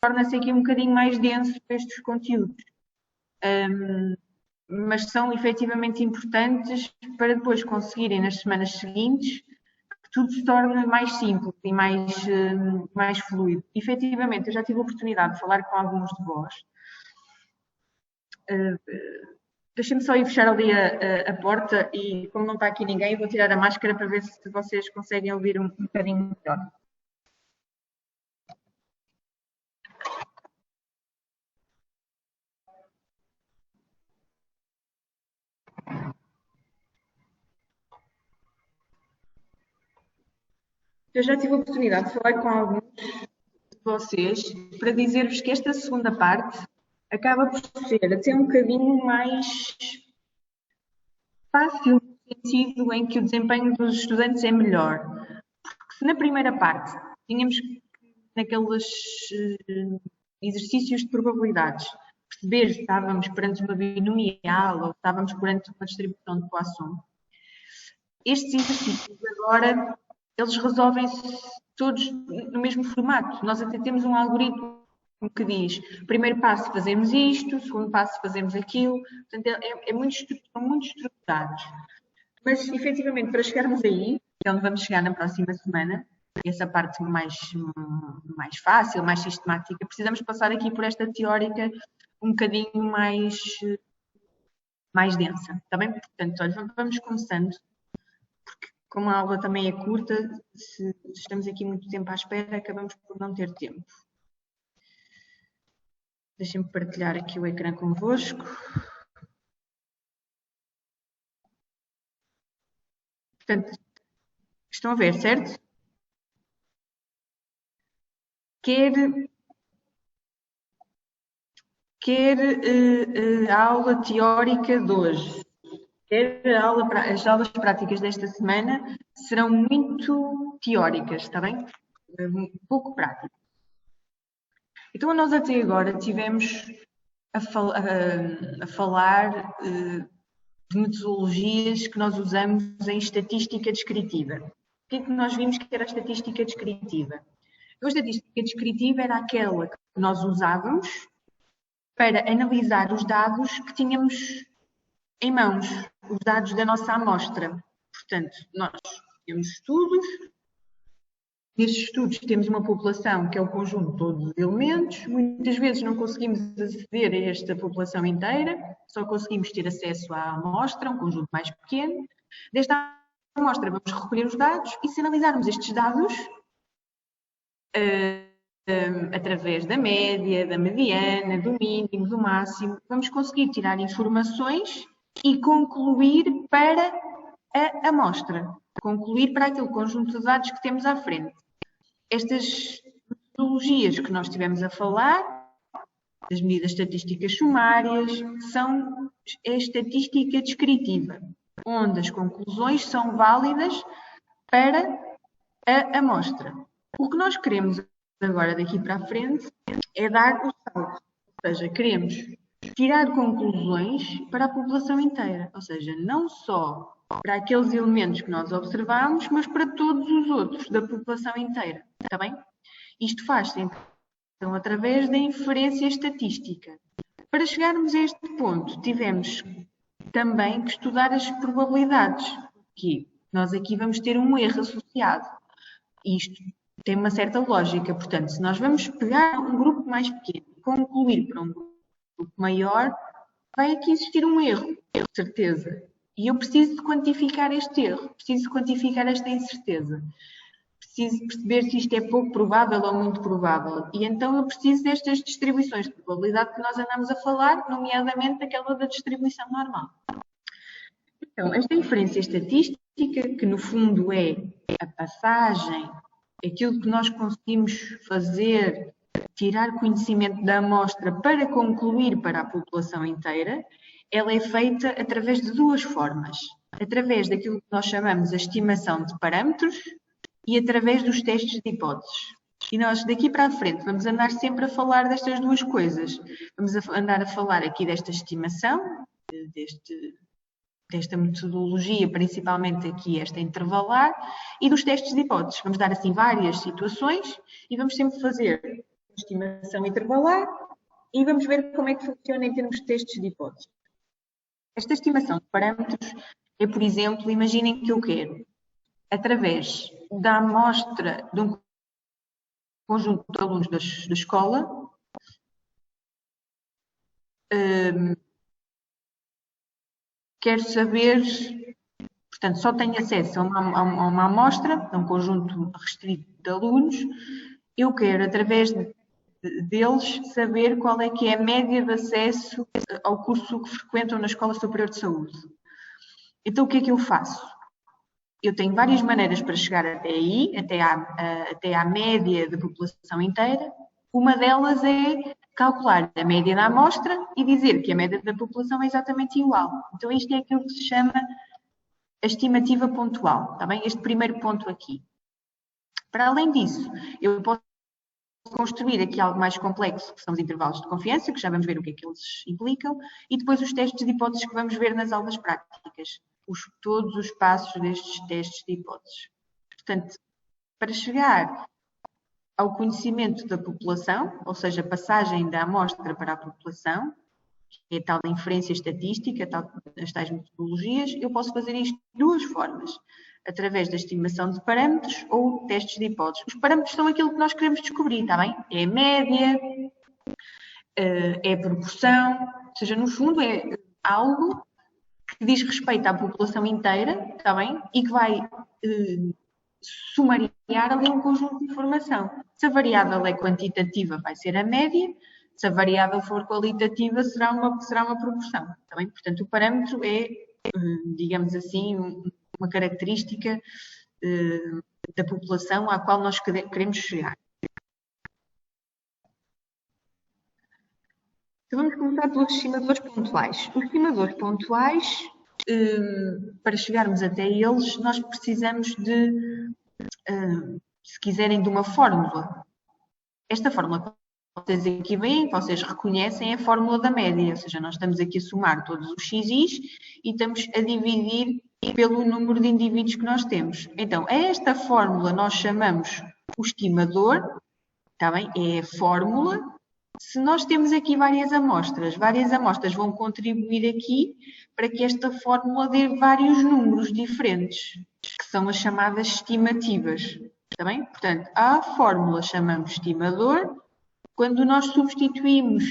torna-se aqui um bocadinho mais denso estes conteúdos. Mas são efetivamente importantes para depois conseguirem, nas semanas seguintes, que tudo se torne mais simples e mais fluido. Efetivamente, eu já tive a oportunidade de falar com alguns de vós. Deixem-me só ir fechar ali a porta e, como não está aqui ninguém, vou tirar a máscara para ver se vocês conseguem ouvir um bocadinho melhor. Eu já tive a oportunidade de falar com alguns de vocês para dizer-vos que esta segunda parte acaba por ser até um bocadinho mais fácil, no sentido em que o desempenho dos estudantes é melhor. Porque se na primeira parte tínhamos naqueles exercícios de probabilidades perceber se estávamos perante uma binomial ou estávamos perante uma distribuição de Poisson, estes exercícios agora eles resolvem-se todos no mesmo formato. Nós até temos um algoritmo que diz, primeiro passo fazemos isto, segundo passo fazemos aquilo, portanto são muito estruturados. Mas, efetivamente, para chegarmos aí, que é onde vamos chegar na próxima semana, essa parte mais fácil, mais sistemática, precisamos passar aqui por esta teórica um bocadinho mais densa, está bem? Portanto, olha, vamos começando, porque como a aula também é curta, se estamos aqui muito tempo à espera, acabamos por não ter tempo. Deixem-me partilhar aqui o ecrã convosco. Portanto, estão a ver, certo? Quer a aula teórica de hoje, quer as aulas práticas desta semana serão muito teóricas, está bem? Pouco práticas. Então, nós até agora tivemos a falar de metodologias que nós usamos em estatística descritiva. O que é que nós vimos que era a estatística descritiva? A estatística descritiva era aquela que nós usávamos para analisar os dados que tínhamos em mãos, os dados da nossa amostra. Portanto, nós temos estudos, nesses estudos temos uma população que é o conjunto de todos os elementos, muitas vezes não conseguimos aceder a esta população inteira, só conseguimos ter acesso à amostra, um conjunto mais pequeno. Desta amostra vamos recolher os dados e se analisarmos estes dados, através da média, da mediana, do mínimo, do máximo, vamos conseguir tirar informações e concluir para a amostra, concluir para aquele conjunto de dados que temos à frente. Estas metodologias que nós estivemos a falar, as medidas estatísticas sumárias, são a estatística descritiva, onde as conclusões são válidas para a amostra. O que nós queremos agora daqui para a frente é dar o salto, ou seja, queremos tirar conclusões para a população inteira, ou seja, não só para aqueles elementos que nós observamos, mas para todos os outros da população inteira, está bem? Isto faz-se então através da inferência estatística. Para chegarmos a este ponto, tivemos também que estudar as probabilidades, que nós aqui vamos ter um erro associado. Isto tem uma certa lógica, portanto, se nós vamos pegar um grupo mais pequeno e concluir para um grupo maior, vai aqui existir um erro, de certeza. E eu preciso de quantificar este erro, preciso de quantificar esta incerteza. Preciso perceber se isto é pouco provável ou muito provável. E então eu preciso destas distribuições de probabilidade que nós andamos a falar, nomeadamente aquela da distribuição normal. Então, esta inferência estatística, que no fundo é a passagem, aquilo que nós conseguimos fazer, tirar conhecimento da amostra para concluir para a população inteira, ela é feita através de duas formas. Através daquilo que nós chamamos a estimação de parâmetros e através dos testes de hipóteses. E nós, daqui para a frente, vamos andar sempre a falar destas duas coisas. Vamos andar a falar aqui desta estimação, desta metodologia, principalmente aqui esta intervalar, e dos testes de hipóteses. Vamos dar assim várias situações e vamos sempre fazer estimação intervalar e vamos ver como é que funciona em termos de testes de hipótese. Esta estimação de parâmetros é, por exemplo, imaginem que eu quero, através da amostra de um conjunto de alunos da escola, quero saber, portanto, só tenho acesso a uma amostra, a um conjunto restrito de alunos, eu quero, através deles, saber qual é que é a média de acesso ao curso que frequentam na Escola Superior de Saúde. Então, o que é que eu faço? Eu tenho várias maneiras para chegar até aí, até à média da população inteira. Uma delas é calcular a média da amostra e dizer que a média da população é exatamente igual. Então, isto é aquilo que se chama a estimativa pontual, está bem? Este primeiro ponto aqui. Para além disso, eu posso construir aqui algo mais complexo, que são os intervalos de confiança, que já vamos ver o que é que eles implicam, e depois os testes de hipóteses que vamos ver nas aulas práticas. Todos os passos destes testes de hipóteses. Portanto, para chegar ao conhecimento da população, ou seja, a passagem da amostra para a população, que é a tal inferência estatística, as tais metodologias, eu posso fazer isto de duas formas. Através da estimação de parâmetros ou testes de hipóteses. Os parâmetros são aquilo que nós queremos descobrir, está bem? É a média, é a proporção, ou seja, no fundo é algo que diz respeito à população inteira, está bem? E que vai sumariar ali um conjunto de informação. Se a variável é quantitativa, vai ser a média. Se a variável for qualitativa, será uma proporção, está bem? Portanto, o parâmetro é, digamos assim, uma característica da população à qual nós queremos chegar. Então, vamos começar pelos estimadores pontuais. Os estimadores pontuais, para chegarmos até eles, nós precisamos de, se quiserem, de uma fórmula. Esta fórmula que vocês aqui veem, que vocês reconhecem, é a fórmula da média, ou seja, nós estamos aqui a somar todos os xis e estamos a dividir pelo número de indivíduos que nós temos. Então, a esta fórmula nós chamamos o estimador, está bem? É a fórmula. Se nós temos aqui várias amostras vão contribuir aqui para que esta fórmula dê vários números diferentes, que são as chamadas estimativas. Está bem? Portanto, a fórmula chamamos estimador. Quando nós substituímos,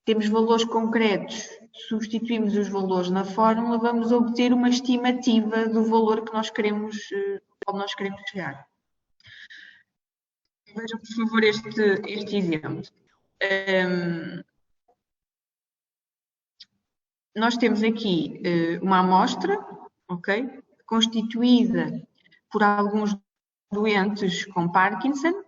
temos valores concretos, substituímos os valores na fórmula, vamos obter uma estimativa do valor que nós queremos, ao nós queremos chegar. Vejam, por favor, este exemplo. Nós temos aqui uma amostra, ok? Constituída por alguns doentes com Parkinson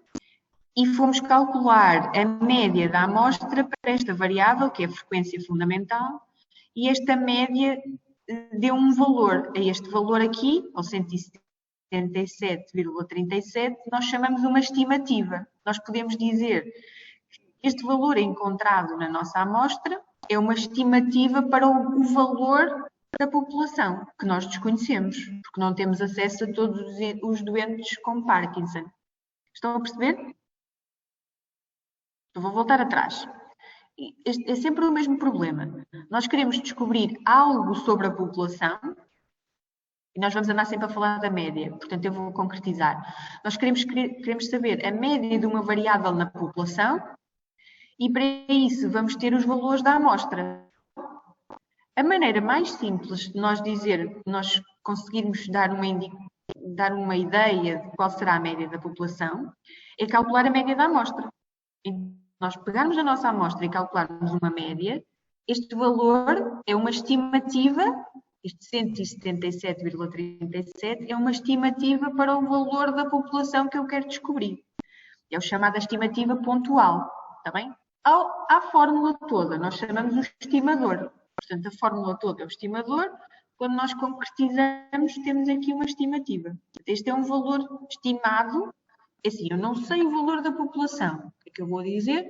e fomos calcular a média da amostra para esta variável, que é a frequência fundamental, e esta média deu um valor. A este valor aqui, ao 177,37, nós chamamos uma estimativa. Nós podemos dizer que este valor encontrado na nossa amostra é uma estimativa para o valor da população, que nós desconhecemos, porque não temos acesso a todos os doentes com Parkinson. Estão a perceber? Eu vou voltar atrás. É sempre o mesmo problema. Nós queremos descobrir algo sobre a população e nós vamos andar sempre a falar da média. Portanto, eu vou concretizar. Nós queremos saber a média de uma variável na população e para isso vamos ter os valores da amostra. A maneira mais simples de nós conseguirmos dar uma ideia de qual será a média da população é calcular a média da amostra. Nós pegarmos a nossa amostra e calcularmos uma média, este valor é uma estimativa, este 177,37 é uma estimativa para o valor da população que eu quero descobrir. É o chamado estimativa pontual, está bem? À fórmula toda, nós chamamos o estimador. Portanto, a fórmula toda é o estimador. Quando nós concretizamos, temos aqui uma estimativa. Este é um valor estimado. É assim, eu não sei o valor da população. O que é que eu vou dizer?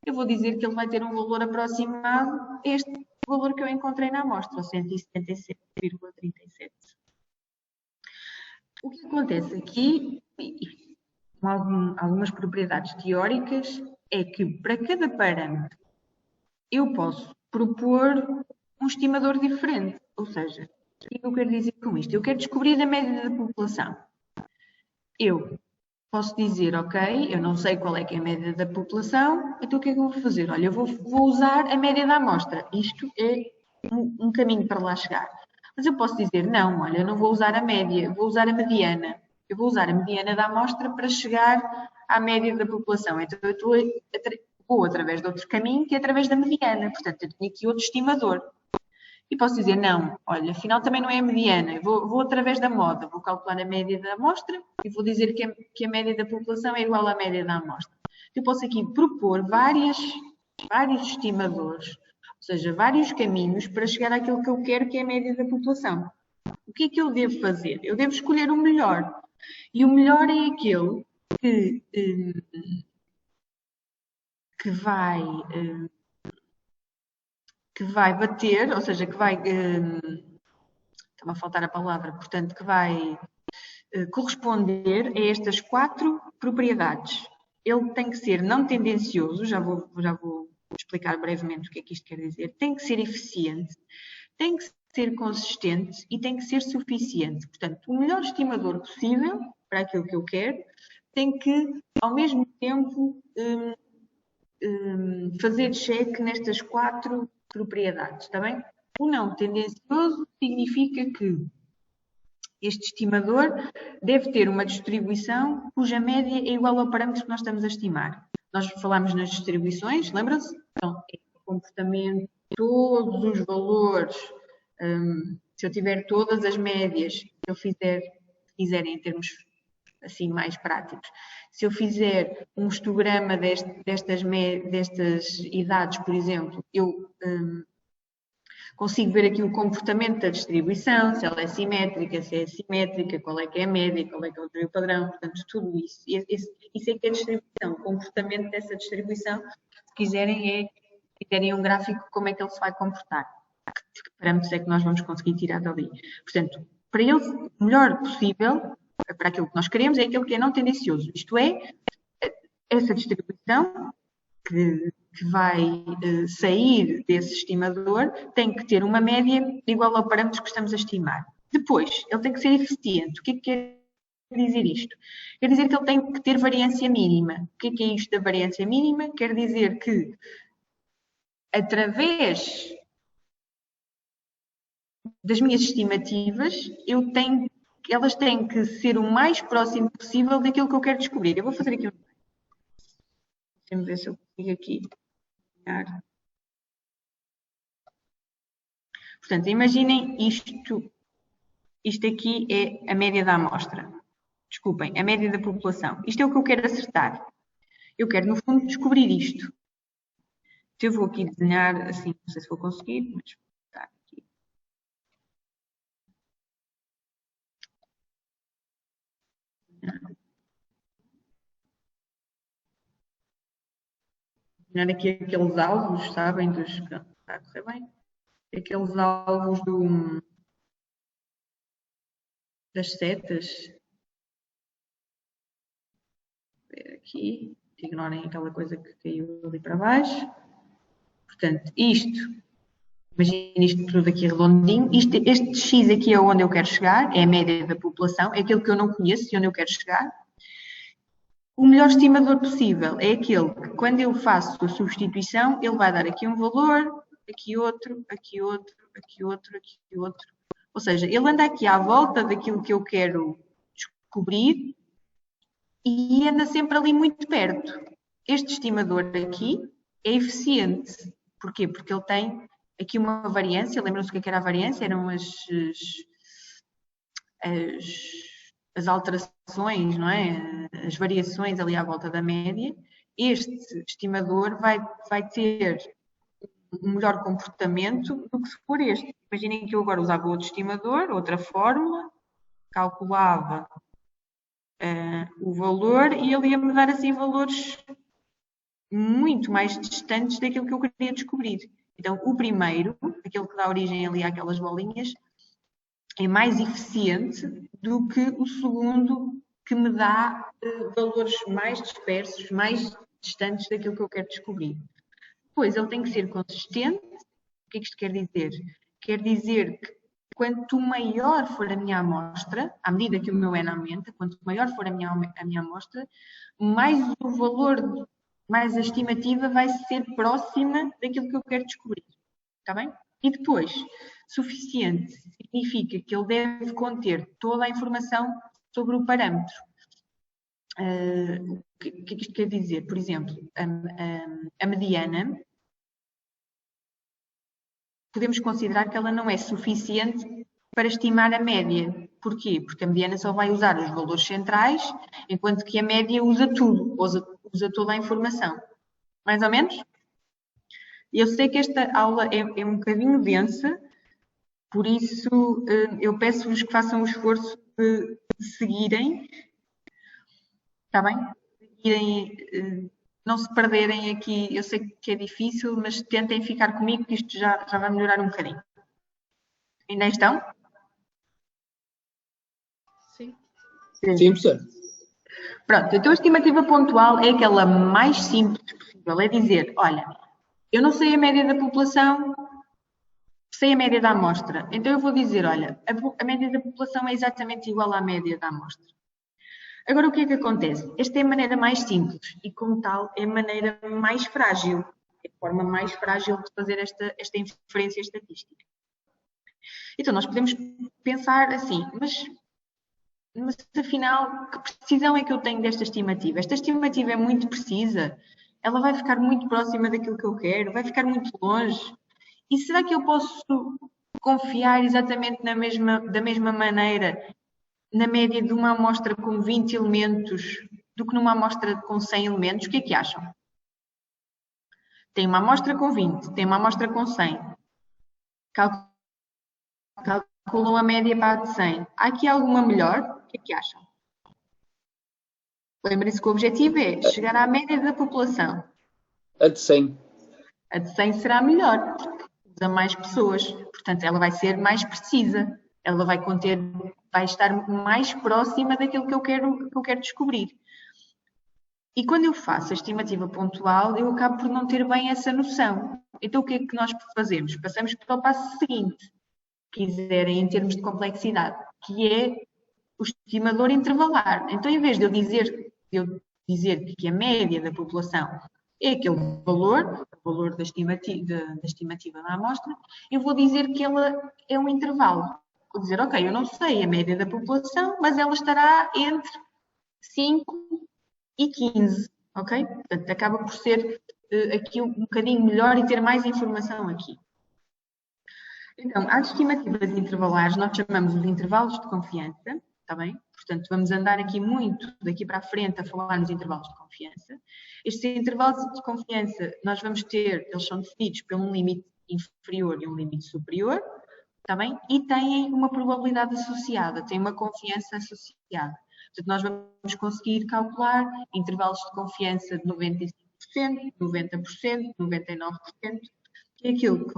Eu vou dizer que ele vai ter um valor aproximado a este valor que eu encontrei na amostra, o 177,37. O que acontece aqui, com algumas propriedades teóricas, é que para cada parâmetro eu posso propor um estimador diferente. Ou seja, o que é que eu quero dizer com isto? Eu quero descobrir a média da população. Eu posso dizer, ok, eu não sei qual é que é a média da população, então o que é que eu vou fazer? Olha, eu vou usar a média da amostra. Isto é um caminho para lá chegar. Mas eu posso dizer, não, olha, eu não vou usar a média, vou usar a mediana. Eu vou usar a mediana da amostra para chegar à média da população. Então eu vou através de outro caminho que é através da mediana. Portanto, eu tenho aqui outro estimador. E posso dizer, não, olha, afinal também não é a mediana, eu vou através da moda, vou calcular a média da amostra e vou dizer que a média da população é igual à média da amostra. Eu posso aqui propor vários estimadores, ou seja, vários caminhos para chegar àquilo que eu quero, que é a média da população. O que é que eu devo fazer? Eu devo escolher o melhor. E o melhor é aquele que vai bater, ou seja, que vai, estava a faltar a palavra, portanto, que vai corresponder a estas 4 propriedades. Ele tem que ser não tendencioso, já vou explicar brevemente o que é que isto quer dizer, tem que ser eficiente, tem que ser consistente e tem que ser suficiente. Portanto, o melhor estimador possível para aquilo que eu quero, tem que, ao mesmo tempo, fazer check nestas 4 propriedades, está bem? O não tendencioso significa que este estimador deve ter uma distribuição cuja média é igual ao parâmetro que nós estamos a estimar. Nós falámos nas distribuições, lembra-se? Então, é o comportamento, todos os valores, se eu tiver todas as médias, se eu fizerem em termos assim mais práticos, se eu fizer um histograma destas idades, por exemplo, eu consigo ver aqui o comportamento da distribuição, se ela é simétrica, se é assimétrica, qual é que é a média, qual é que é o desvio padrão, portanto, tudo isso. Isso é que é a distribuição, o comportamento dessa distribuição, se quiserem um gráfico, como é que ele se vai comportar, que parâmetros é que nós vamos conseguir tirar dali. Portanto, para ele, o melhor possível, para aquilo que nós queremos, é aquilo que é não tendencioso, isto é, essa distribuição que vai sair desse estimador tem que ter uma média igual ao parâmetro que estamos a estimar. Depois, ele tem que ser eficiente. O que é que quer dizer isto? Quer dizer que ele tem que ter variância mínima. O que é isto da variância mínima? Quer dizer que, através das minhas estimativas, elas têm que ser o mais próximo possível daquilo que eu quero descobrir. Eu vou fazer aqui um... Deixa-me ver se eu consigo aqui. Portanto, imaginem isto aqui é a média da amostra. Desculpem, a média da população. Isto é o que eu quero acertar. Eu quero, no fundo, descobrir isto. Então, eu vou aqui desenhar assim, não sei se vou conseguir, mas está aqui. Desenhar aqui aqueles alvos, sabem? Está a correr bem? Aqueles alvos das setas. Vou ver aqui. Ignorem aquela coisa que caiu ali para baixo. Portanto, imagina isto tudo aqui redondinho. Este X aqui é onde eu quero chegar, é a média da população, é aquilo que eu não conheço e onde eu quero chegar. O melhor estimador possível é aquele que, quando eu faço a substituição, ele vai dar aqui um valor, aqui outro, aqui outro, aqui outro, aqui outro. Ou seja, ele anda aqui à volta daquilo que eu quero descobrir e anda sempre ali muito perto. Este estimador aqui é eficiente. Porquê? Porque ele tem aqui uma variância. Lembram-se o que era a variância? Eram as alterações, não é? As variações ali à volta da média. Este estimador vai ter um melhor comportamento do que se for este. Imaginem que eu agora usava outro estimador, outra fórmula, calculava o valor e ele ia-me dar assim valores muito mais distantes daquilo que eu queria descobrir. Então, o primeiro, aquele que dá origem ali àquelas bolinhas, é mais eficiente do que o segundo, que me dá valores mais dispersos, mais distantes daquilo que eu quero descobrir. Depois, ele tem que ser consistente. O que é que isto quer dizer? Quer dizer que quanto maior for a minha amostra, à medida que o meu N aumenta, quanto maior for a minha amostra, mais o valor, mais a estimativa vai ser próxima daquilo que eu quero descobrir. Está bem? E depois, suficiente significa que ele deve conter toda a informação sobre o parâmetro. O que é que isto quer dizer? Por exemplo, a mediana, podemos considerar que ela não é suficiente para estimar a média. Porquê? Porque a mediana só vai usar os valores centrais, enquanto que a média usa tudo, usa toda a informação. Mais ou menos? Eu sei que esta aula é um bocadinho densa, por isso eu peço-vos que façam o esforço de seguirem, está bem? Seguirem, não se perderem aqui, eu sei que é difícil, mas tentem ficar comigo que isto já vai melhorar um bocadinho. Ainda estão? Sim. Sim, professor. Pronto, então a estimativa pontual é aquela mais simples possível, é dizer, olha, eu não sei a média da população, sei a média da amostra, então eu vou dizer, olha, a média da população é exatamente igual à média da amostra. Agora, o que é que acontece? Esta é a maneira mais simples e, como tal, é a maneira mais frágil, é a forma mais frágil de fazer esta inferência estatística. Então, nós podemos pensar assim, mas afinal, que precisão é que eu tenho desta estimativa? Esta estimativa é muito precisa? Ela vai ficar muito próxima daquilo que eu quero? Vai ficar muito longe? E será que eu posso confiar exatamente da mesma maneira na média de uma amostra com 20 elementos do que numa amostra com 100 elementos? O que é que acham? Tem uma amostra com 20, tem uma amostra com 100. Calculam a média para a de 100. Há aqui alguma melhor? O que é que acham? Lembrem-se que o objetivo é chegar à média da população. A de 100. A de 100 será melhor, porque usa mais pessoas. Portanto, ela vai ser mais precisa. Ela vai estar mais próxima daquilo que eu quero descobrir. E quando eu faço a estimativa pontual, eu acabo por não ter bem essa noção. Então, o que é que nós fazemos? Passamos para o passo seguinte, se quiserem, em termos de complexidade, que é o estimador intervalar. Então, em vez de eu dizer que a média da população é aquele valor, o valor da estimativa da amostra, eu vou dizer que ela é um intervalo. Vou dizer, ok, eu não sei a média da população, mas ela estará entre 5 e 15, ok? Portanto, acaba por ser aqui um bocadinho melhor e ter mais informação aqui. Então, às estimativas intervalares, nós chamamos os intervalos de confiança, está bem? Portanto, vamos andar aqui muito daqui para a frente a falar nos intervalos de confiança. Estes intervalos de confiança, nós vamos ter, eles são definidos por um limite inferior e um limite superior, está bem? E têm uma probabilidade associada, têm uma confiança associada. Portanto, nós vamos conseguir calcular intervalos de confiança de 95%, 90%, 99%, que é aquilo que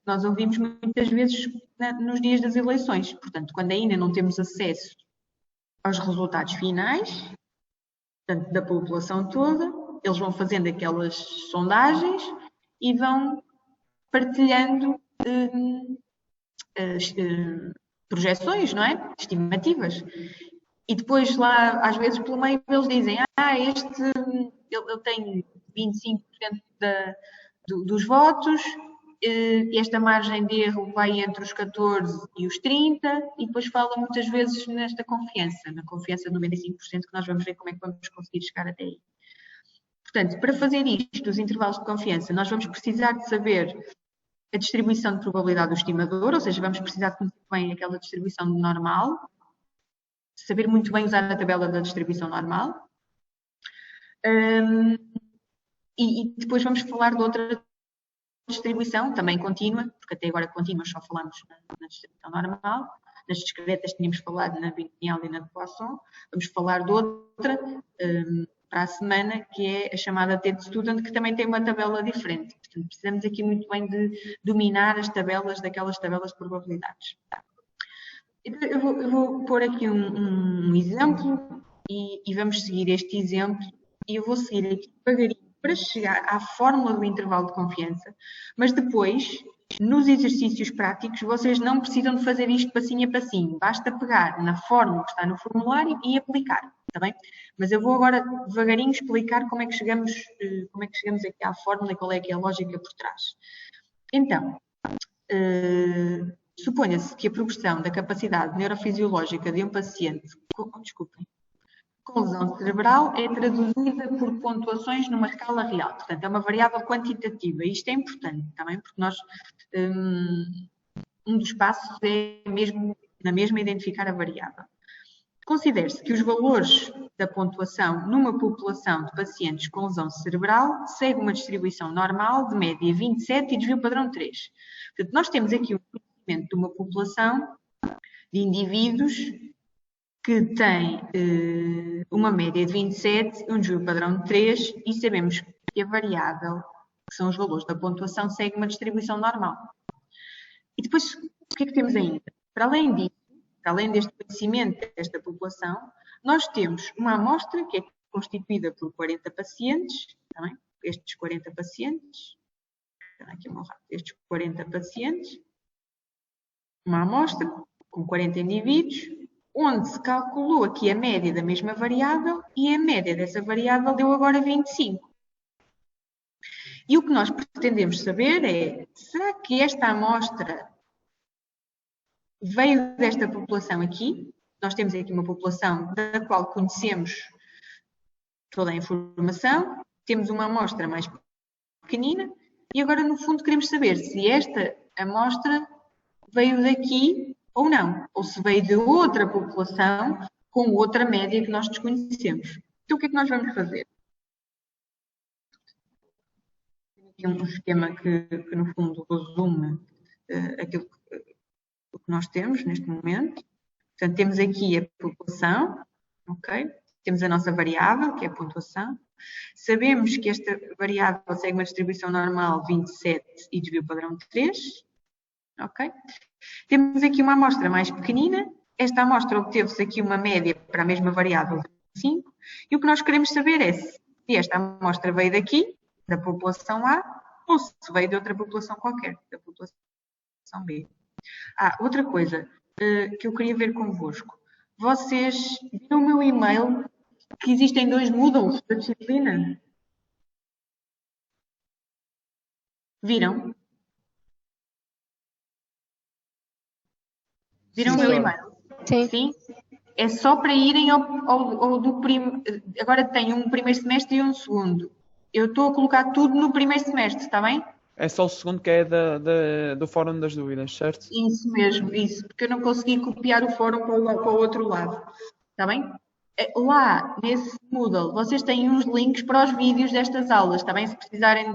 nós ouvimos muitas vezes nos dias das eleições. Portanto, quando ainda não temos acesso aos resultados finais, portanto, da população toda, eles vão fazendo aquelas sondagens e vão partilhando projeções, não é? Estimativas. E depois lá, às vezes, pelo meio, eles dizem, ele tem 25% dos votos, esta margem de erro vai entre os 14 e os 30, e depois fala muitas vezes nesta confiança, na confiança de 95%, que nós vamos ver como é que vamos conseguir chegar até aí. Portanto, para fazer isto, os intervalos de confiança, nós vamos precisar de saber a distribuição de probabilidade do estimador, ou seja, vamos precisar de conhecer bem aquela distribuição normal, saber muito bem usar a tabela da distribuição normal. E depois vamos falar de outra distribuição, também contínua, porque até agora contínua só falamos na distribuição normal. Nas discretas tínhamos falado na binomial e na de Poisson. Vamos falar de outra para a semana, que é a chamada T-Student, que também tem uma tabela diferente. Portanto, precisamos aqui muito bem de dominar as tabelas daquelas tabelas de probabilidades. Eu vou pôr aqui um exemplo e vamos seguir este exemplo e eu vou seguir aqui devagarinho para chegar à fórmula do intervalo de confiança, mas depois, nos exercícios práticos, vocês não precisam de fazer isto passinho a passinho. Basta pegar na fórmula que está no formulário e aplicar, está bem? Mas eu vou agora devagarinho explicar como é que chegamos aqui à fórmula e qual é que é a lógica por trás. Então, suponha-se que a progressão da capacidade neurofisiológica de um paciente com lesão cerebral é traduzida por pontuações numa escala real. Portanto, é uma variável quantitativa. E isto é importante também, porque nós, um dos passos é mesmo, na mesma identificar a variável. Considere-se que os valores da pontuação numa população de pacientes com lesão cerebral segue uma distribuição normal de média 27 e desvio padrão 3. Portanto, nós temos aqui um conhecimento de uma população de indivíduos que tem uma média de 27 e um desvio padrão de 3 e sabemos que a variável, que são os valores da pontuação, segue uma distribuição normal. E depois, o que é que temos ainda? Para além disso, para além deste conhecimento desta população, nós temos uma amostra que é constituída por 40 pacientes, também, estes 40 pacientes, estes 40 pacientes, uma amostra com 40 indivíduos, onde se calculou aqui a média da mesma variável e a média dessa variável deu agora 25. E o que nós pretendemos saber é, será que esta amostra veio desta população aqui? Nós temos aqui uma população da qual conhecemos toda a informação, temos uma amostra mais pequenina e agora, no fundo, queremos saber se esta amostra veio daqui ou não, ou se veio de outra população com outra média que nós desconhecemos. Então, o que é que nós vamos fazer? Aqui um esquema que no fundo, resume aquilo que nós temos neste momento. Portanto, temos aqui a população, ok? Temos a nossa variável, que é a pontuação. Sabemos que esta variável segue uma distribuição normal 27 e desvio padrão de 3, ok? Temos aqui uma amostra mais pequenina. Esta amostra obteve-se aqui uma média para a mesma variável de 5. E o que nós queremos saber é se esta amostra veio daqui, da população A, ou se veio de outra população qualquer, da população B. Outra coisa que eu queria ver convosco. Vocês viram o meu e-mail que existem 2 Moodles da disciplina? Viram? Viram o meu e-mail? Sim. Sim? É só para irem ao do primeiro. Agora tem um primeiro semestre e um segundo. Eu estou a colocar tudo no primeiro semestre, está bem? É só o segundo que é do Fórum das Dúvidas, certo? Isso mesmo, isso. Porque eu não consegui copiar o fórum para o outro lado. Está bem? Lá, nesse Moodle, vocês têm uns links para os vídeos destas aulas, está bem? Se precisarem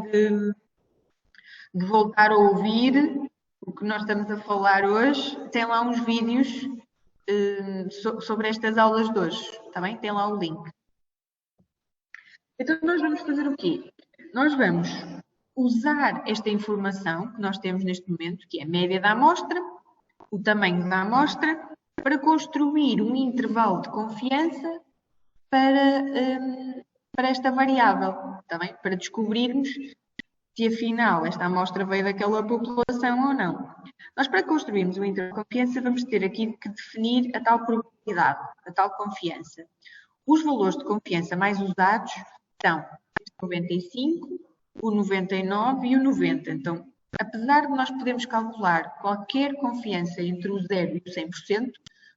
de voltar a ouvir o que nós estamos a falar hoje, tem lá uns vídeos sobre estas aulas de hoje, está bem? Tem lá o link. Então, nós vamos fazer o quê? Nós vamos usar esta informação que nós temos neste momento, que é a média da amostra, o tamanho da amostra, para construir um intervalo de confiança para esta variável, está bem? Para descobrirmos se afinal esta amostra veio daquela população ou não. Nós, para construirmos o intervalo de confiança, vamos ter aqui que definir a tal probabilidade, a tal confiança. Os valores de confiança mais usados são o 95, o 99 e o 90. Então, apesar de nós podermos calcular qualquer confiança entre o 0 e o 100%,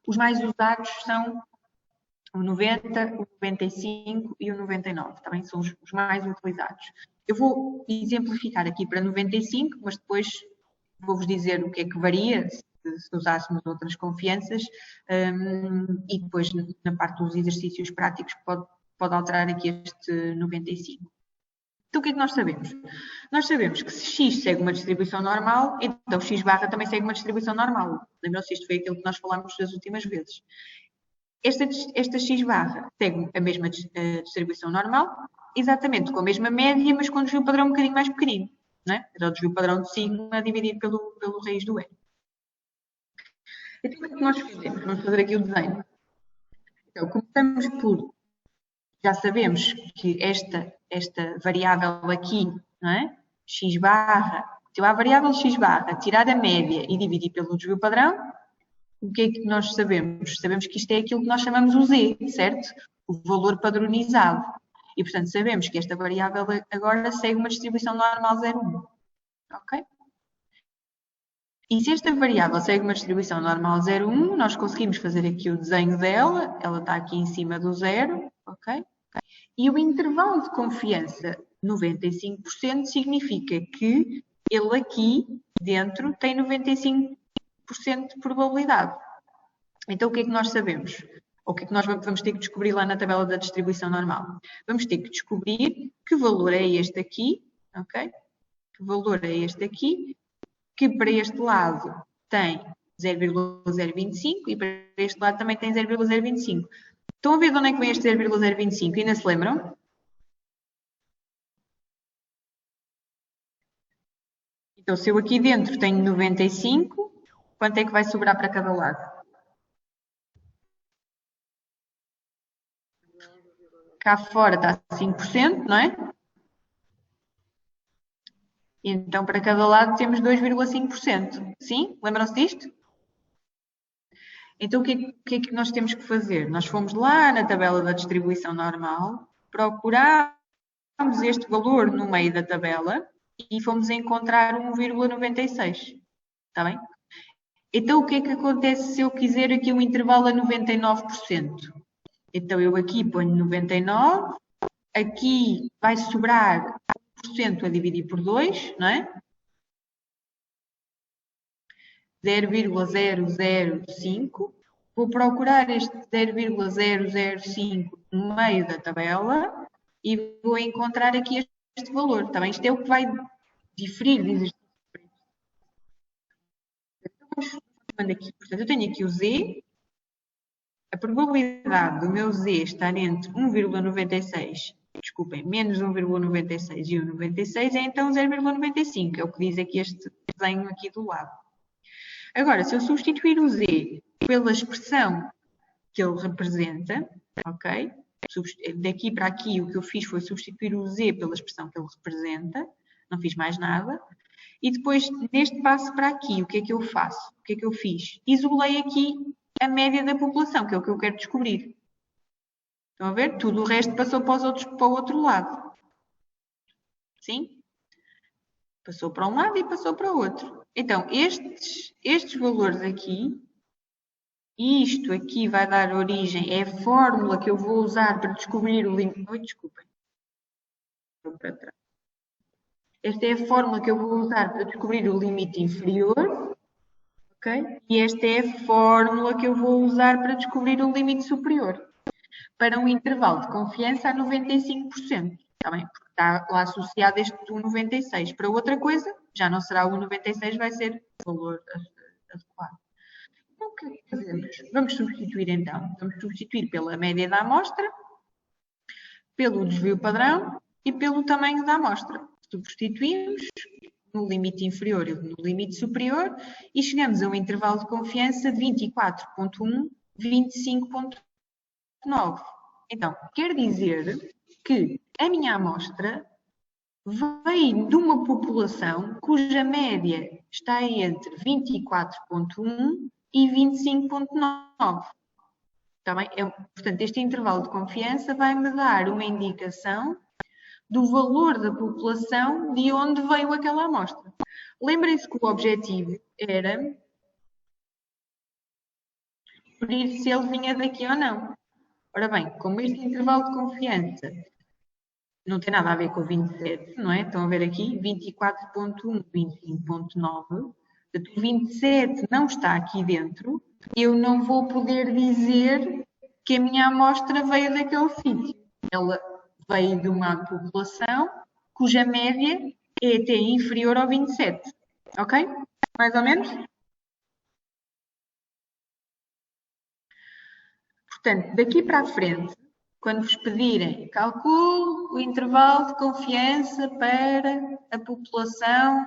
os mais usados são o 90, o 95 e o 99. Também são os mais utilizados. Eu vou exemplificar aqui para 95, mas depois vou-vos dizer o que é que varia se usássemos outras confianças e depois na parte dos exercícios práticos pode alterar aqui este 95. Então o que é que nós sabemos? Nós sabemos que se x segue uma distribuição normal, então x barra também segue uma distribuição normal. Lembram-se, isto foi aquilo que nós falámos das últimas vezes. Esta x barra segue a mesma distribuição normal, exatamente com a mesma média, mas com um desvio padrão um bocadinho mais pequenino. Não é? Era o desvio padrão de sigma dividido pelo raiz do n. Então o que é que nós fizemos? Vamos fazer aqui o desenho. Então começamos por já sabemos que esta variável aqui, não é? X barra, se eu a variável X barra tirar a média e dividir pelo desvio padrão, o que é que nós sabemos? Sabemos que isto é aquilo que nós chamamos o Z, certo? O valor padronizado. E, portanto, sabemos que esta variável agora segue uma distribuição normal 0,1. Ok? E se esta variável segue uma distribuição normal 0,1, nós conseguimos fazer aqui o desenho dela. Ela está aqui em cima do zero. Ok? E o intervalo de confiança 95% significa que ele aqui dentro tem 95% de probabilidade. Então, o que é que nós sabemos? Ou o que é que nós vamos ter que descobrir lá na tabela da distribuição normal? Vamos ter que descobrir que valor é este aqui, ok? Que valor é este aqui, que para este lado tem 0,025 e para este lado também tem 0,025. Estão a ver de onde é que vem este 0,025? Ainda se lembram? Então, se eu aqui dentro tenho 95, quanto é que vai sobrar para cada lado? Cá fora está 5%, não é? Então, para cada lado temos 2,5%. Sim? Lembram-se disto? Então, o que é que nós temos que fazer? Nós fomos lá na tabela da distribuição normal, procurámos este valor no meio da tabela e fomos encontrar 1,96. Está bem? Então, o que é que acontece se eu quiser aqui um intervalo a 99%? Então, eu aqui ponho 99, aqui vai sobrar 1% a dividir por 2, não é? 0,005. Vou procurar este 0,005 no meio da tabela e vou encontrar aqui este valor, está bem? Isto é o que vai diferir de exercício. Aqui. Portanto, eu tenho aqui o Z. A probabilidade do meu Z estar entre 1,96, desculpem, menos 1,96 e 1,96 é então 0,95, é o que diz aqui este desenho aqui do lado. Agora, se eu substituir o Z pela expressão que ele representa, ok? Daqui para aqui o que eu fiz foi substituir o Z pela expressão que ele representa, não fiz mais nada. E depois, neste passo para aqui, o que é que eu faço? O que é que eu fiz? Isolei aqui a média da população, que é o que eu quero descobrir. Estão a ver? Tudo o resto passou para o outro lado. Sim? Passou para um lado e passou para o outro. Então, estes valores aqui, isto aqui vai dar origem, é a fórmula que eu vou usar para descobrir o limite. Oh, desculpem. Vou para trás. Esta é a fórmula que eu vou usar para descobrir o limite inferior. Okay? E esta é a fórmula que eu vou usar para descobrir o limite superior. Para um intervalo de confiança a 95%. Está bem? Porque está lá associado este 1,96. Para outra coisa, já não será o 1,96, vai ser o valor adequado. Então, o que é que fazemos? Vamos substituir então. Vamos substituir pela média da amostra, pelo desvio padrão e pelo tamanho da amostra. Substituímos no limite inferior e no limite superior e chegamos a um intervalo de confiança de 24,1, 25,9. Então, quer dizer que a minha amostra vem de uma população cuja média está entre 24,1 e 25,9. Está bem? Portanto, este intervalo de confiança vai-me dar uma indicação do valor da população de onde veio aquela amostra. Lembrem-se que o objetivo era descobrir se ele vinha daqui ou não. Ora bem, como este intervalo de confiança não tem nada a ver com o 27, não é? Estão a ver aqui, 24,1, 25,9. Portanto, o 27 não está aqui dentro. Eu não vou poder dizer que a minha amostra veio daquele sítio. Ela veio de uma população cuja média é até inferior ao 27. Ok? Mais ou menos? Portanto, daqui para a frente, quando vos pedirem, calcule o intervalo de confiança para a população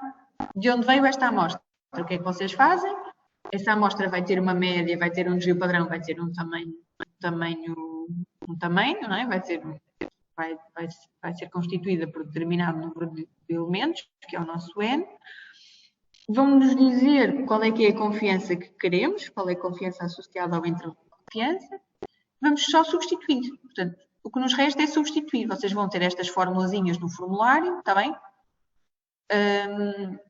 de onde veio esta amostra. O que é que vocês fazem? Essa amostra vai ter uma média, vai ter um desvio padrão, vai ter um tamanho um tamanho, não é? Vai ser constituída por determinado número de elementos, que é o nosso N. Vão-nos dizer qual é que é a confiança que queremos, qual é a confiança associada ao intervalo de confiança. Vamos só substituir. Portanto, o que nos resta é substituir. Vocês vão ter estas formulazinhas no formulário, está bem?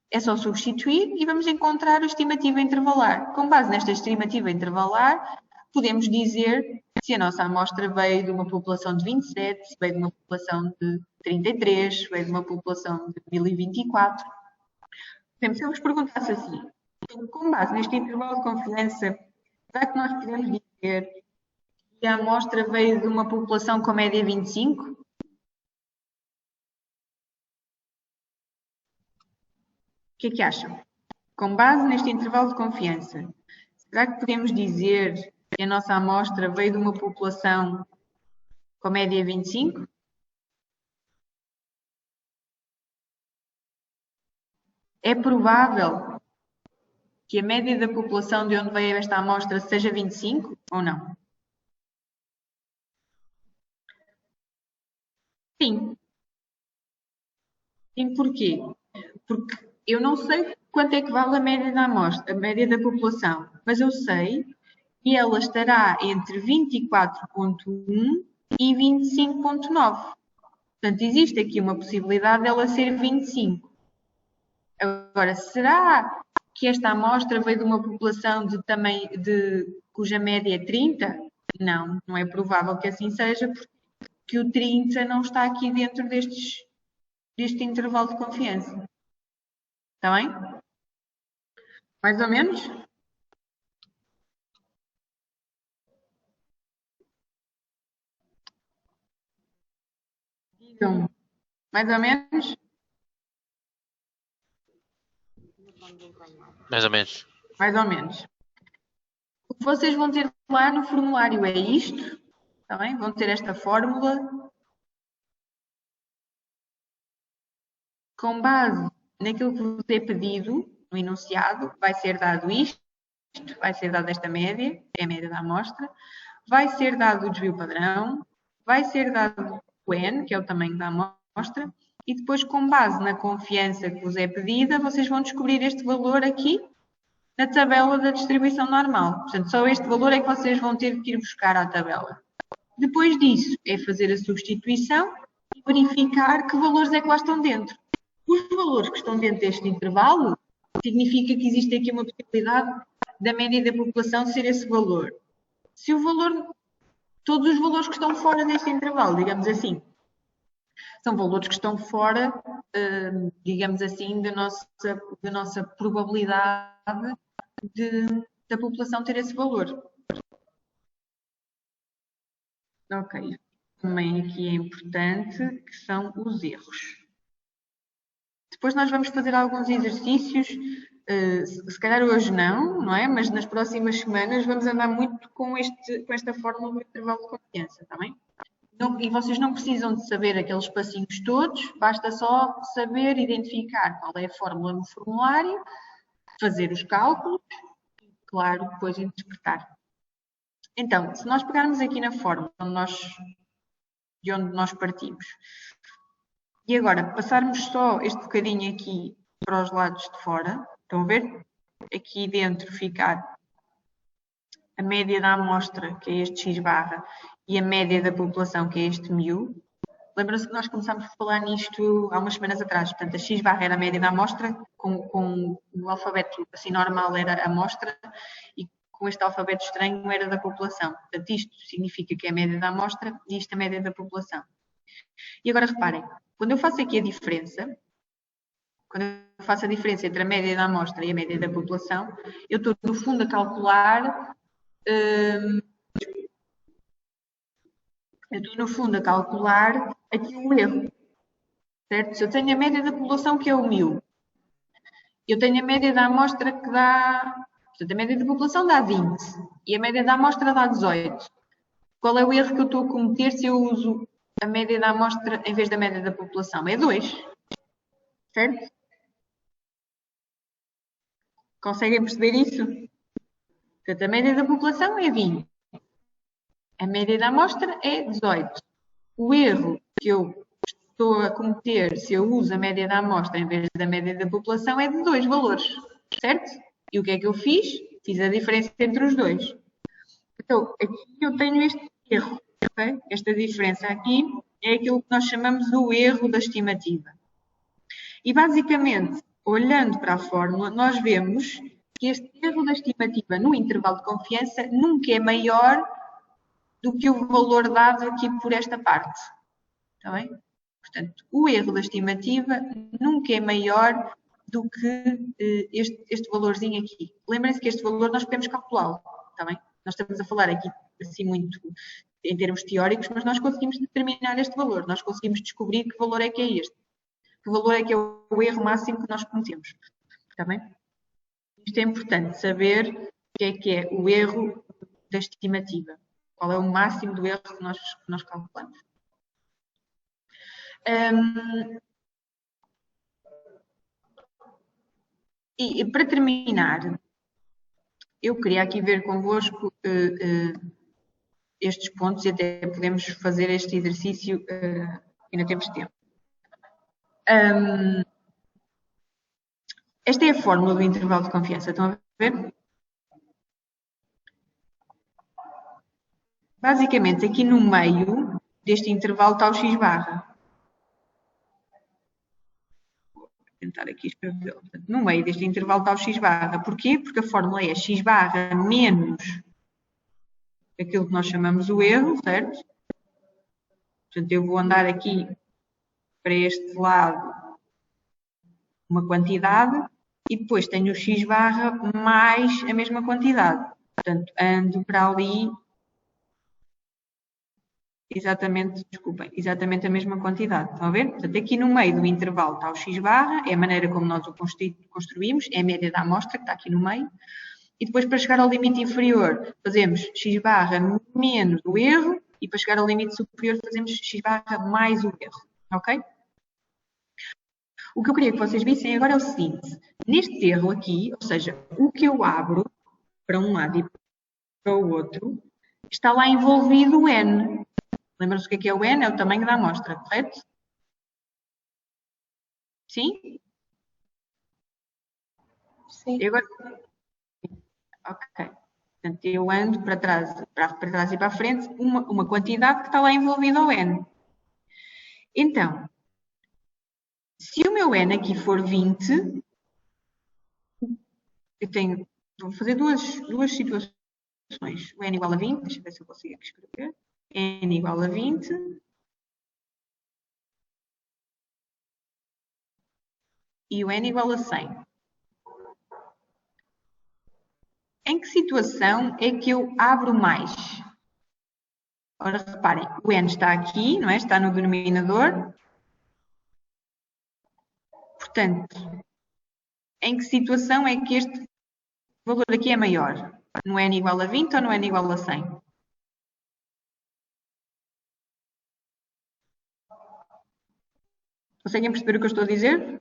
É só substituir e vamos encontrar a estimativa intervalar. Com base nesta estimativa intervalar, podemos dizer se a nossa amostra veio de uma população de 27, se veio de uma população de 33, se veio de uma população de 1024. Por exemplo, se eu vos perguntasse assim, com base neste intervalo de confiança, será que nós podemos dizer que a amostra veio de uma população com média 25? O que é que acham? Com base neste intervalo de confiança, será que podemos dizer que a nossa amostra veio de uma população com média 25? É provável que a média da população de onde veio esta amostra seja 25 ou não? Sim. Sim, porquê? Porque eu não sei quanto é que vale a média da amostra, a média da população, mas eu sei que ela estará entre 24,1 e 25,9. Portanto, existe aqui uma possibilidade dela ser 25. Agora, será que esta amostra veio de uma população cuja média é 30? Não, não é provável que assim seja, porque o 30 não está aqui dentro deste intervalo de confiança. Está bem? Mais ou menos? Digam. Mais ou menos? Mais ou menos. Mais ou menos. O que vocês vão ter lá no formulário é isto. Está bem? Vão ter esta fórmula. Com base naquilo que vos é pedido no enunciado, vai ser dado isto, vai ser dada esta média, que é a média da amostra, vai ser dado o desvio padrão, vai ser dado o N, que é o tamanho da amostra, e depois, com base na confiança que vos é pedida, vocês vão descobrir este valor aqui na tabela da distribuição normal. Portanto, só este valor é que vocês vão ter que ir buscar à tabela. Depois disso, é fazer a substituição e verificar que valores é que lá estão dentro. Os valores que estão dentro deste intervalo significa que existe aqui uma possibilidade da média da população ser esse valor. Se o valor, todos os valores que estão fora deste intervalo, digamos assim, são valores que estão fora, digamos assim, da nossa probabilidade da população ter esse valor. Ok. Também aqui é importante que são os erros. Depois nós vamos fazer alguns exercícios, se calhar hoje não é? Mas nas próximas semanas vamos andar muito com esta fórmula do intervalo de confiança, está bem? E vocês não precisam de saber aqueles passinhos todos, basta só saber identificar qual é a fórmula no formulário, fazer os cálculos e, claro, depois interpretar. Então, se nós pegarmos aqui na fórmula de onde nós partimos, e agora passarmos só este bocadinho aqui para os lados de fora, estão a ver? Aqui dentro ficar a média da amostra, que é este x barra, e a média da população, que é este μ. Lembram-se que nós começámos a falar nisto há umas semanas atrás. Portanto, a x barra era a média da amostra, com o alfabeto assim normal era a amostra, e com este alfabeto estranho era da população. Portanto, isto significa que é a média da amostra e isto é a média da população. E agora reparem, quando eu faço aqui a diferença, entre a média da amostra e a média da população, eu estou no fundo a calcular aqui o erro, certo? Se eu tenho a média da população que é o 1000, eu tenho a média da amostra que dá, portanto a média da população dá 20 e a média da amostra dá 18. Qual é o erro que eu estou a cometer se eu uso a média da amostra em vez da média da população? É 2, certo? Conseguem perceber isso? Portanto, a média da população é 20. A média da amostra é 18. O erro que eu estou a cometer se eu uso a média da amostra em vez da média da população é de 2 valores, certo? E o que é que eu fiz? Fiz a diferença entre os dois. Então, aqui eu tenho este erro, ok? Esta diferença aqui é aquilo que nós chamamos do erro da estimativa. E, basicamente, olhando para a fórmula, nós vemos que este erro da estimativa no intervalo de confiança nunca é maior do que o valor dado aqui por esta parte. Está bem? Portanto, o erro da estimativa nunca é maior do que este valorzinho aqui. Lembrem-se que este valor nós podemos calculá-lo. Está bem? Nós estamos a falar aqui assim muito em termos teóricos, mas nós conseguimos determinar este valor. Nós conseguimos descobrir que valor é que é este. Que valor é que é o erro máximo que nós cometemos. Está bem? Isto é importante saber o que é o erro da estimativa. Qual é o máximo do erro que nós calculamos. E para terminar, eu queria aqui ver convosco estes pontos e até podemos fazer este exercício, ainda temos tempo. Esta é a fórmula do intervalo de confiança, estão a ver? Basicamente, aqui no meio deste intervalo está o x barra. Vou tentar aqui escrever. No meio deste intervalo está o x barra. Porquê? Porque a fórmula é x barra menos aquilo que nós chamamos o erro, certo? Portanto, eu vou andar aqui para este lado uma quantidade e depois tenho o x barra mais a mesma quantidade. Portanto, ando para ali exatamente a mesma quantidade. Estão a ver? Portanto, aqui no meio do intervalo está o x barra, é a maneira como nós o construímos, é a média da amostra que está aqui no meio. E depois, para chegar ao limite inferior, fazemos x barra menos o erro e para chegar ao limite superior fazemos x barra mais o erro. Ok? O que eu queria que vocês vissem agora é o seguinte. Neste erro aqui, ou seja, o que eu abro para um lado e para o outro, está lá envolvido o n. Lembram-se o que é o n? É o tamanho da amostra, correto? Sim? Sim. E agora... Ok. Portanto, eu ando para trás e para a frente uma quantidade que está lá envolvida ao n. Então, se o meu n aqui for 20, vou fazer duas situações. O n igual a 20, deixa eu ver se eu consigo aqui escrever. N igual a 20. E o n igual a 100. Em que situação é que eu abro mais? Ora, reparem, o n está aqui, não é? Está no denominador. Portanto, em que situação é que este valor aqui é maior? No n igual a 20 ou no n igual a 100? Conseguem perceber o que eu estou a dizer?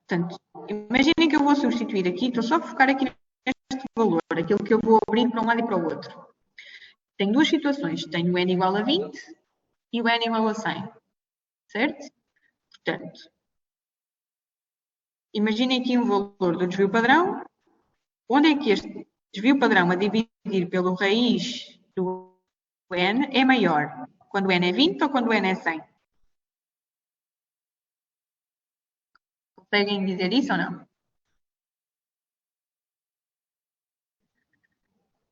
Portanto, imaginem que eu vou substituir aqui, estou só a focar aqui neste valor, aquilo que eu vou abrir para um lado e para o outro. Tenho duas situações, tenho o n igual a 20 e o n igual a 100, certo? Portanto, imaginem aqui um valor do desvio padrão, onde é que este desvio padrão a dividir pelo raiz do n é maior? Quando o n é 20 ou quando o n é 100? Conseguem dizer isso ou não?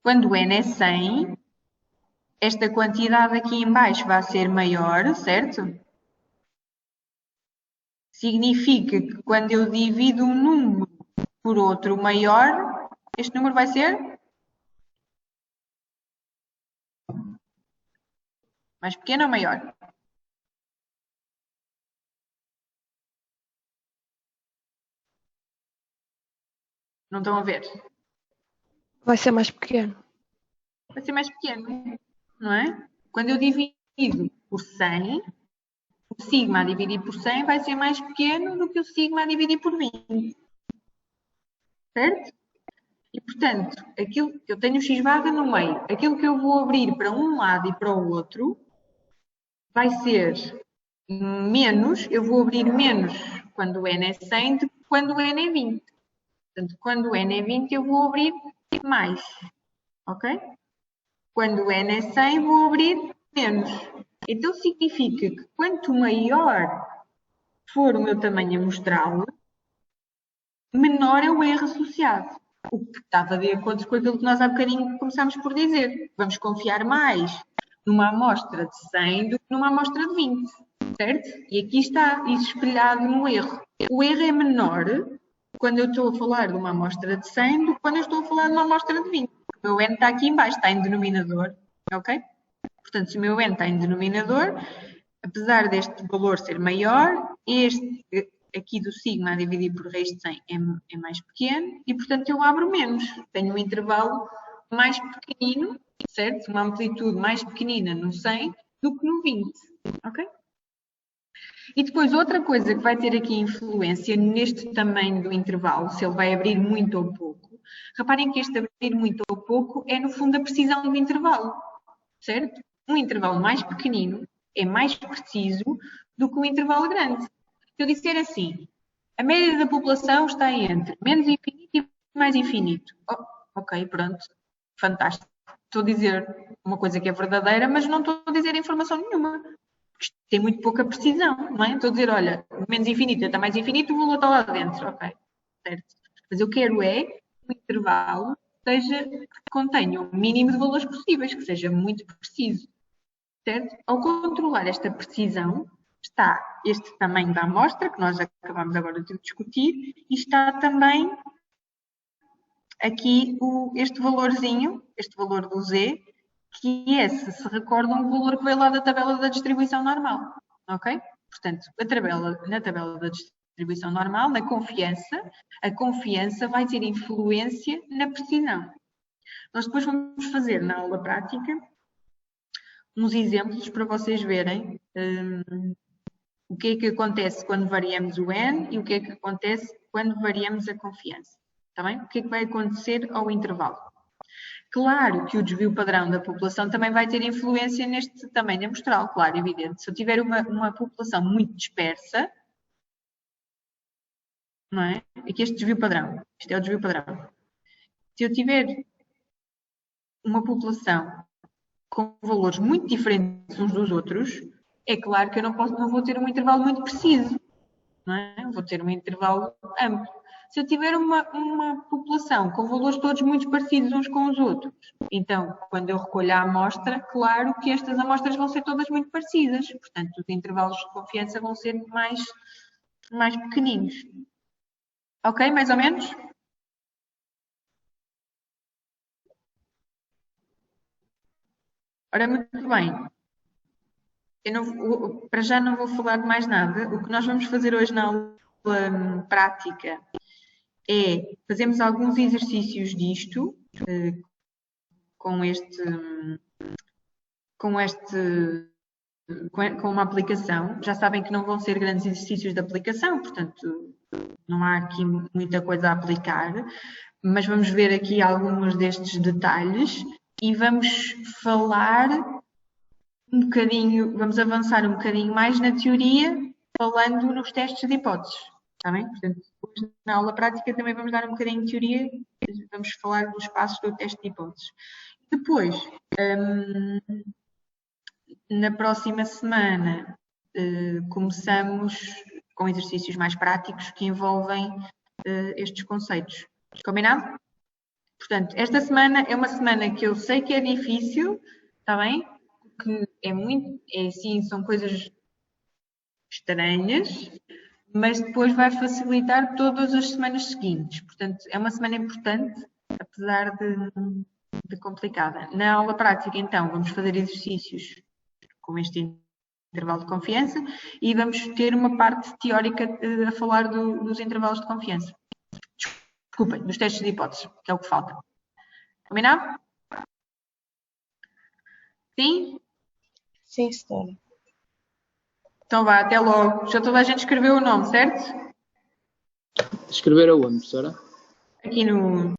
Quando o n é 100, esta quantidade aqui em baixo vai ser maior, certo? Significa que quando eu divido um número por outro maior, este número vai ser mais pequeno ou maior? Não estão a ver? Vai ser mais pequeno. Vai ser mais pequeno, não é? Quando eu divido por 100, o sigma a dividir por 100 vai ser mais pequeno do que o sigma a dividir por 20. Certo? E portanto, aquilo que eu tenho o x barra no meio, aquilo que eu vou abrir para um lado e para o outro vai ser menos, eu vou abrir menos quando o n é 100 do que quando o n é 20. Portanto, quando o n é 20 eu vou abrir mais, ok? Quando o n é 100 vou abrir menos. Então significa que quanto maior for o meu tamanho amostral, menor é o erro associado. O que estava de acordo com aquilo que nós há bocadinho começámos por dizer. Vamos confiar mais numa amostra de 100 do que numa amostra de 20, certo? E aqui está isso espelhado no erro. O erro é menor quando eu estou a falar de uma amostra de 100 do que quando eu estou a falar de uma amostra de 20. O meu n está aqui em baixo, está em denominador, ok? Portanto, se o meu n está em denominador, apesar deste valor ser maior, este aqui do sigma a dividir por raiz de 100 é mais pequeno e, portanto, eu abro menos. Tenho um intervalo mais pequenino, certo? Uma amplitude mais pequenina no 100 do que no 20, ok? E depois, outra coisa que vai ter aqui influência neste tamanho do intervalo, se ele vai abrir muito ou pouco, reparem que este abrir muito ou pouco é, no fundo, a precisão do intervalo, certo? Um intervalo mais pequenino é mais preciso do que um intervalo grande. Se eu disser assim, a média da população está entre menos infinito e mais infinito. Oh, ok, pronto, fantástico. Estou a dizer uma coisa que é verdadeira, mas não estou a dizer informação nenhuma. Isto tem muito pouca precisão, não é? Estou a dizer, olha, menos infinito até mais infinito, o valor está lá dentro, ok, certo. Mas eu quero é um intervalo que contenha o mínimo de valores possíveis, que seja muito preciso, certo? Ao controlar esta precisão, está este tamanho da amostra, que nós acabamos agora de discutir, e está também aqui este valorzinho, este valor do z, que é, se recordam, o valor que veio lá da tabela da distribuição normal, ok? Portanto, na tabela da distribuição normal, na confiança, a confiança vai ter influência na precisão. Nós depois vamos fazer na aula prática uns exemplos para vocês verem o que é que acontece quando variamos o n e o que é que acontece quando variamos a confiança. Está bem? O que é que vai acontecer ao intervalo? Claro que o desvio padrão da população também vai ter influência neste tamanho amostral, claro, evidente. Se eu tiver uma população muito dispersa, não é? Aqui este desvio padrão, isto é o desvio padrão. Se eu tiver uma população com valores muito diferentes uns dos outros, é claro que eu não vou ter um intervalo muito preciso, não é? Vou ter um intervalo amplo. Se eu tiver uma população com valores todos muito parecidos uns com os outros, então, quando eu recolho a amostra, claro que estas amostras vão ser todas muito parecidas. Portanto, os intervalos de confiança vão ser mais pequeninos. Ok? Mais ou menos? Ora, muito bem. Para já não vou falar de mais nada. O que nós vamos fazer hoje na aula prática é fazermos alguns exercícios disto, com uma aplicação. Já sabem que não vão ser grandes exercícios de aplicação, portanto, não há aqui muita coisa a aplicar, mas vamos ver aqui alguns destes detalhes e vamos falar um bocadinho, vamos avançar um bocadinho mais na teoria, falando nos testes de hipóteses. Está bem? Portanto, depois, na aula prática também vamos dar um bocadinho de teoria, vamos falar dos passos do teste de hipóteses. Depois, na próxima semana, começamos com exercícios mais práticos que envolvem estes conceitos. Combinado? Portanto, esta semana é uma semana que eu sei que é difícil, está bem? Que assim, são coisas estranhas, mas depois vai facilitar todas as semanas seguintes. Portanto, é uma semana importante, apesar de complicada. Na aula prática, então, vamos fazer exercícios com este intervalo de confiança e vamos ter uma parte teórica a falar dos intervalos de confiança. Desculpem, dos testes de hipóteses, que é o que falta. Combinado? Sim? Sim, senhora. Então vá, até logo. Já toda a gente escreveu o nome, certo? Escrever aonde, professora? Aqui no